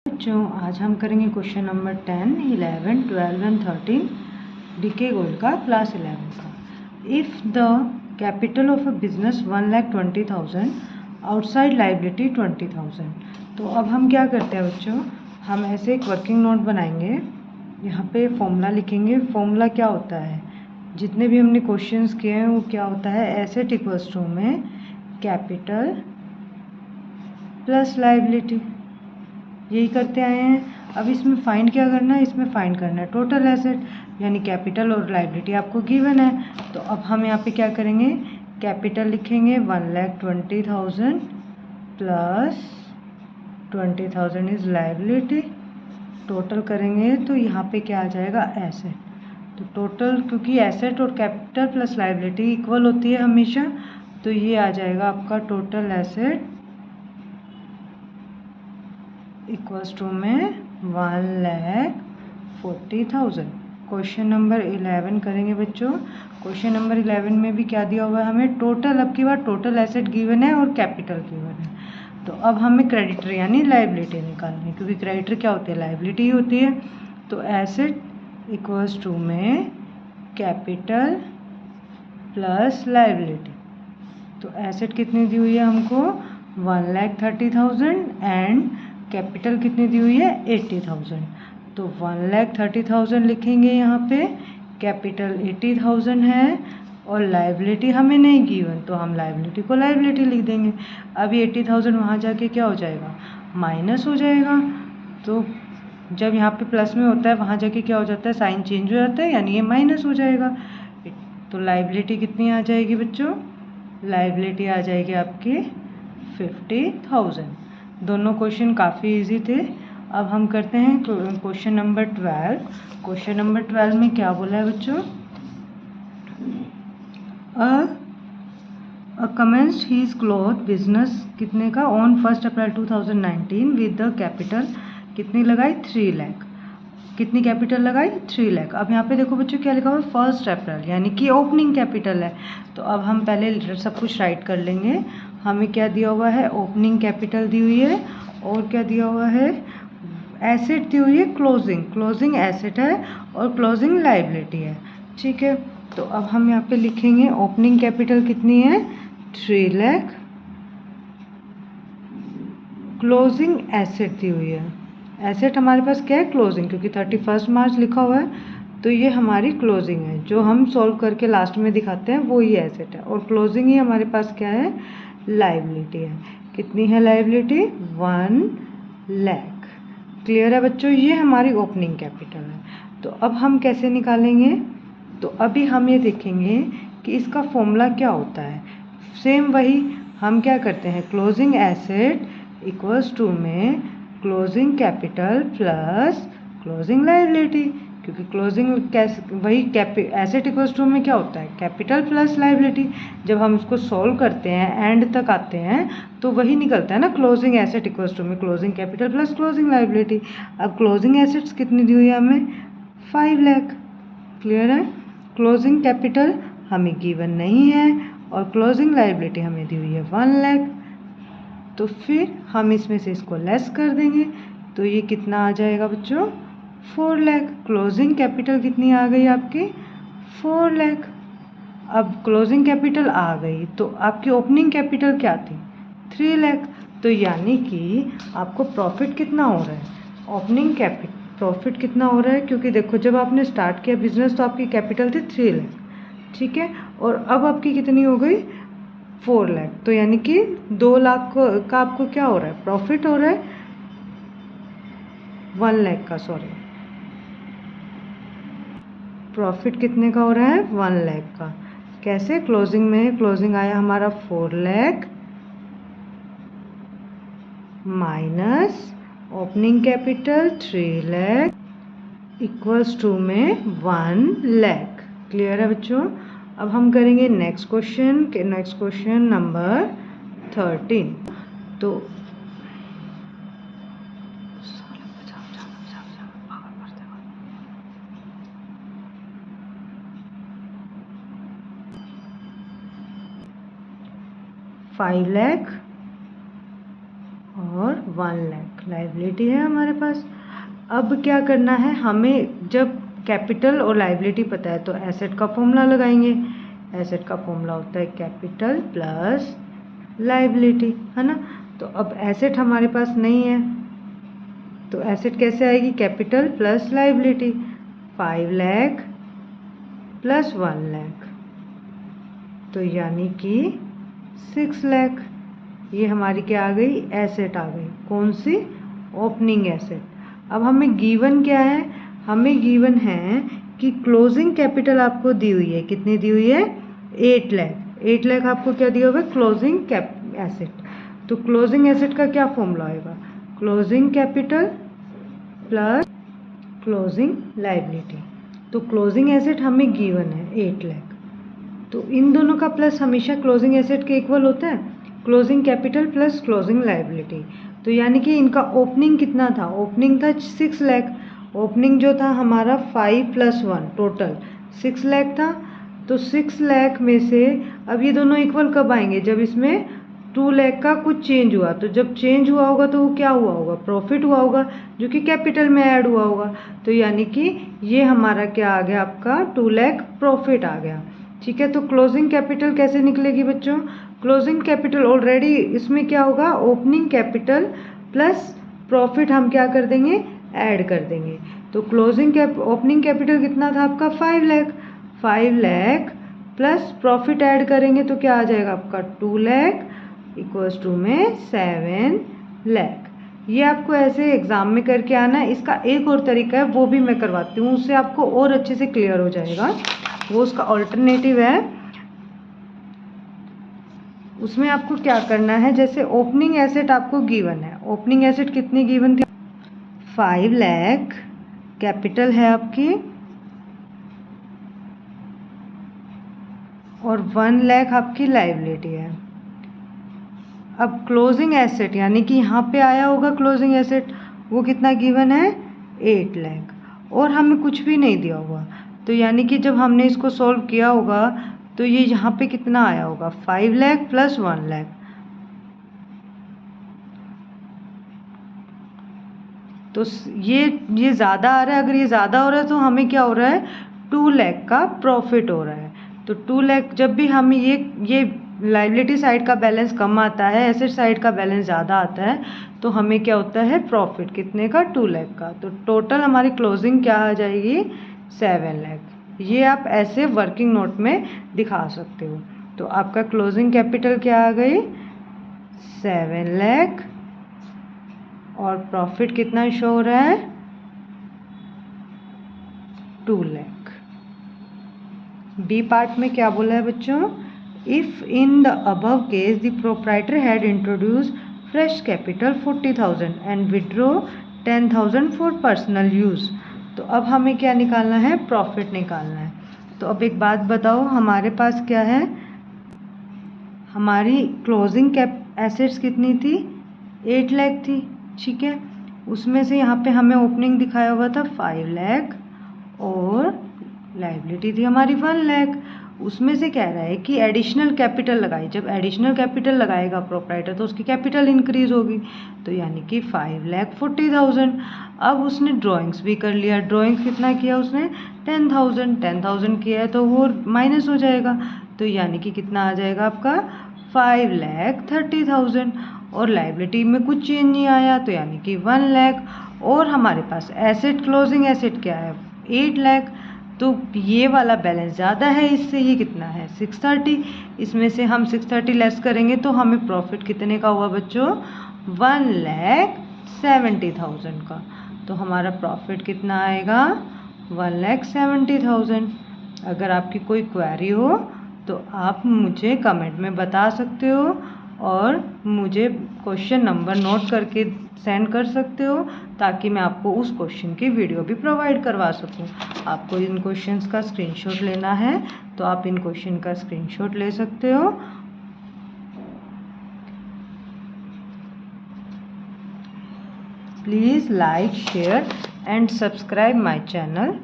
बच्चों आज हम करेंगे question number 10, 11, 12 and 13 DK Gold का क्लास 11 का। If the capital of a business 1,20,000 outside liability 20,000। तो अब हम क्या करते हैं बच्चों, हम ऐसे एक वर्किंग नोट बनाएंगे, यहाँ पे फॉर्मूला लिखेंगे। फॉर्मूला क्या होता है, जितने भी हमने क्वेश्चंस किए हैं वो क्या होता है, एसेट इक्वल्स टू में कैपिटल प्लस लाइबिलिटी, यही करते आए हैं। अब इसमें फाइंड क्या करना है, इसमें फाइंड करना है टोटल एसेट, यानी कैपिटल और लाइबिलिटी आपको गिवन है। तो अब हम यहाँ पे क्या करेंगे, कैपिटल लिखेंगे 1,20,000 प्लस 20,000 इज लाइबिलिटी। टोटल करेंगे तो यहाँ पे क्या आ जाएगा, एसेट। तो टोटल, क्योंकि एसेट और कैपिटल प्लस लाइबिलिटी इक्वल होती है हमेशा, तो ये आ जाएगा आपका टोटल एसेट इक्वल्स टू में 1,40,000। क्वेश्चन नंबर 11 करेंगे बच्चों। क्वेश्चन नंबर 11 में भी क्या दिया हुआ है हमें, टोटल, अब की बार टोटल एसेट गिवन है और कैपिटल गिवन है। तो अब हमें क्रेडिटर यानी लाइबिलिटी निकालनी है, क्योंकि क्रेडिटर क्या होती है, लाइबिलिटी ही होती है। तो एसेट इक्वल्स टू में कैपिटल प्लस लाइबिलिटी। तो एसेट कितनी दी हुई है हमको, 1,30,000 एंड कैपिटल कितनी दी हुई है, 80,000। तो 1,30,000 लिखेंगे यहाँ पे, कैपिटल 80,000 है और लाइबिलिटी हमें नहीं गिवन, तो हम लाइबिलिटी को लाइबिलिटी लिख देंगे। अभी 80,000 वहाँ जाके क्या हो जाएगा, माइनस हो जाएगा। तो जब यहाँ पे प्लस में होता है वहाँ जाके क्या हो जाता है, साइन चेंज हो जाता है, यानी ये माइनस हो जाएगा। तो लाइबिलिटी कितनी आ जाएगी बच्चों, लाइबिलिटी आ जाएगी आपकी 50,000। दोनों क्वेश्चन काफ़ी इजी थे। अब हम करते हैं क्वेश्चन नंबर 12। क्वेश्चन नंबर 12 में क्या बोला है बच्चों, कमेंस्ड हीज क्लॉथ बिजनेस कितने का, on 1 April 2019 with the capital कितनी लगाई, 3 लाख। कितनी कैपिटल लगाई, 3 लाख। अब यहाँ पे देखो बच्चों क्या लिखा हुआ है, 1 अप्रैल, यानी कि ओपनिंग कैपिटल है। तो अब हम पहले सब कुछ राइट कर लेंगे। हमें क्या दिया हुआ है, ओपनिंग कैपिटल दी हुई है, और क्या दिया हुआ है, एसेट दी हुई है, क्लोजिंग एसेट है और क्लोजिंग लाइबिलिटी है। ठीक है, तो अब हम यहाँ पे लिखेंगे ओपनिंग कैपिटल कितनी है, 3 लाख, क्लोजिंग एसेट दी हुई है। एसेट हमारे पास क्या है, क्लोजिंग, क्योंकि 31 मार्च लिखा हुआ है, तो ये हमारी क्लोजिंग है। जो हम सॉल्व करके लास्ट में दिखाते हैं वो ही एसेट है, और क्लोजिंग ही हमारे पास क्या है, लाइबिलिटी है। कितनी है लाइबिलिटी, 1 लाख। क्लियर है बच्चों, ये हमारी ओपनिंग कैपिटल है। तो अब हम कैसे निकालेंगे, तो अभी हम ये देखेंगे कि इसका फॉर्मूला क्या होता है। सेम वही हम क्या करते हैं, क्लोजिंग एसेट इक्वल्स टू में closing capital plus closing liability, क्योंकि क्लोजिंग वही एसेट इक्वल्स टू में क्या होता है, कैपिटल प्लस लाइबिलिटी। जब हम इसको सॉल्व करते हैं, एंड तक आते हैं, तो वही निकलता है ना, क्लोजिंग एसेट इक्वल्स टू में closing capital plus closing liability. अब क्लोजिंग एसेट्स कितनी दी हुई है हमें, 5 लाख। क्लियर है, क्लोजिंग कैपिटल हमें गिवन नहीं है और क्लोजिंग लाइबिलिटी हमें दी हुई है 1 लाख। तो फिर हम इसमें से इसको लेस कर देंगे, तो ये कितना आ जाएगा बच्चों, 4 लाख। क्लोजिंग कैपिटल कितनी आ गई आपकी, 4 लाख। अब क्लोजिंग कैपिटल आ गई, तो आपकी ओपनिंग कैपिटल क्या थी, 3 लाख। तो यानी कि आपको प्रॉफिट कितना हो रहा है, ओपनिंग कैपिटल प्रॉफिट कितना हो रहा है, क्योंकि देखो जब आपने स्टार्ट किया बिजनेस तो आपकी कैपिटल थी 3 लाख, ठीक है, और अब आपकी कितनी हो गई, 4 लाख। तो यानी कि 2 लाख का आपको क्या हो रहा है, प्रॉफिट हो रहा है, 1 लाख का, सॉरी, प्रॉफिट कितने का हो रहा है, 1 लाख का। कैसे, क्लोजिंग में क्लोजिंग आया हमारा 4 lakh minus opening capital 3 lakh equals to में 1 लाख। क्लियर है बच्चों। अब हम करेंगे नेक्स्ट क्वेश्चन नंबर 13। तो 5 लाख और 1 लाख लाइबिलिटी है हमारे पास। अब क्या करना है, हमें जब कैपिटल और लाइबिलिटी पता है तो एसेट का फॉर्मूला लगाएंगे। एसेट का फॉर्मूला होता है कैपिटल प्लस लाइबिलिटी, है ना। तो अब एसेट हमारे पास नहीं है तो एसेट कैसे आएगी, capital plus liability. 5 lakh plus 1 lakh तो यानी कि 6 लाख। ये हमारी क्या आ गई, एसेट आ गई। कौन सी, ओपनिंग एसेट। अब हमें गिवन क्या है, हमें गिवन है कि क्लोजिंग कैपिटल आपको दी हुई है। कितनी दी हुई है, 8 लाख। 8 लाख आपको क्या दिया हुआ है, क्लोजिंग एसेट। तो क्लोजिंग एसेट का क्या फॉर्मूला आएगा, closing capital plus closing liability. तो क्लोजिंग एसेट हमें गिवन है 8 लाख, तो इन दोनों का प्लस हमेशा क्लोजिंग एसेट के इक्वल होता है, closing capital plus closing liability. तो यानी कि इनका ओपनिंग कितना था, ओपनिंग था 6 लाख। ओपनिंग जो था हमारा 5 + 1 टोटल 6 लाख था। तो 6 लाख में से अब ये दोनों इक्वल कब आएंगे, जब इसमें 2 लाख का कुछ चेंज हुआ। तो जब चेंज हुआ होगा तो वो क्या हुआ होगा, प्रॉफिट हुआ होगा, जो कि कैपिटल में ऐड हुआ होगा। तो यानी कि ये हमारा क्या आ गया, आपका 2 लाख प्रॉफिट आ गया। ठीक है, तो क्लोजिंग कैपिटल कैसे निकलेगी बच्चों, क्लोजिंग कैपिटल ऑलरेडी इसमें क्या होगा, ओपनिंग कैपिटल प्लस प्रॉफिट हम क्या कर देंगे, ऐड कर देंगे। तो क्लोजिंग ओपनिंग कैपिटल कितना था आपका 5 lakh, 5 lakh plus profit add करेंगे तो क्या आ जाएगा आपका 2 लाख इक्वल्स टू में 7 लाख। ये आपको ऐसे एग्जाम में करके आना है। इसका एक और तरीका है, वो भी मैं करवाती हूँ, उससे आपको और अच्छे से क्लियर हो जाएगा। वो उसका ऑल्टरनेटिव है। उसमें आपको क्या करना है, जैसे ओपनिंग एसेट आपको गिवन है, ओपनिंग एसेट कितनी गिवन थी, 5 लाख कैपिटल है आपकी और 1 लाख आपकी लाइबिलिटी है। अब क्लोजिंग एसेट यानी कि यहाँ पे आया होगा क्लोजिंग एसेट, वो कितना गिवन है 8 लाख और हमें कुछ भी नहीं दिया होगा। तो यानी कि जब हमने इसको सॉल्व किया होगा तो ये यहाँ पे कितना आया होगा 5 लाख प्लस 1 लाख। तो ये ज़्यादा आ रहा है। अगर ये ज़्यादा हो रहा है तो हमें क्या हो रहा है, 2 लाख का प्रॉफिट हो रहा है। तो 2 लाख, जब भी हमें ये लाइबिलिटी साइड का बैलेंस कम आता है, एसेट साइड का बैलेंस ज़्यादा आता है, तो हमें क्या होता है, प्रॉफिट कितने का, 2 लाख का। तो टोटल हमारी क्लोजिंग क्या आ जाएगी, 7 लाख। ये आप ऐसे वर्किंग नोट में दिखा सकते हो। तो आपका क्लोजिंग कैपिटल क्या आ गई, 7 लाख और प्रॉफिट कितना शो हो रहा है, 2 लाख। बी पार्ट में क्या बोला है बच्चों, if in the above case the proprietor had introduce fresh capital 40,000 and withdraw 10,000 for personal use. तो अब हमें क्या निकालना है, प्रॉफिट निकालना है। तो अब एक बात बताओ, हमारे पास क्या है, हमारी क्लोजिंग एसेट्स कितनी थी, 8 लाख थी। ठीक है, उसमें से यहाँ पे हमें ओपनिंग दिखाया हुआ था 5 लाख और लाइबिलिटी थी हमारी 1 लाख। उसमें से कह रहा है कि एडिशनल कैपिटल लगाई। जब एडिशनल कैपिटल लगाएगा प्रोप्राइटर तो उसकी कैपिटल इंक्रीज होगी। तो यानी कि 5,40,000। अब उसने ड्राइंग्स भी कर लिया। ड्राइंग्स कितना किया उसने, 10,000 किया है तो वो माइनस हो जाएगा। तो यानी कि कितना आ जाएगा आपका 5,30,000 और लाइबिलिटी में कुछ चेंज नहीं आया तो यानी कि 1 लाख। और हमारे पास एसेट, क्लोजिंग एसेट क्या है 8 लाख। तो ये वाला बैलेंस ज़्यादा है इससे, ये कितना है 630। इसमें से हम 630 लेस करेंगे तो हमें प्रॉफिट कितने का हुआ बच्चों, 1,70,000 का। तो हमारा प्रॉफिट कितना आएगा, 1,70,000। अगर आपकी कोई क्वेरी हो तो आप मुझे कमेंट में बता सकते हो और मुझे क्वेश्चन नंबर नोट करके सेंड कर सकते हो ताकि मैं आपको उस क्वेश्चन की वीडियो भी प्रोवाइड करवा सकूं। आपको इन क्वेश्चंस का स्क्रीनशॉट लेना है तो आप इन क्वेश्चन का स्क्रीनशॉट ले सकते हो। Please like, share and subscribe my channel.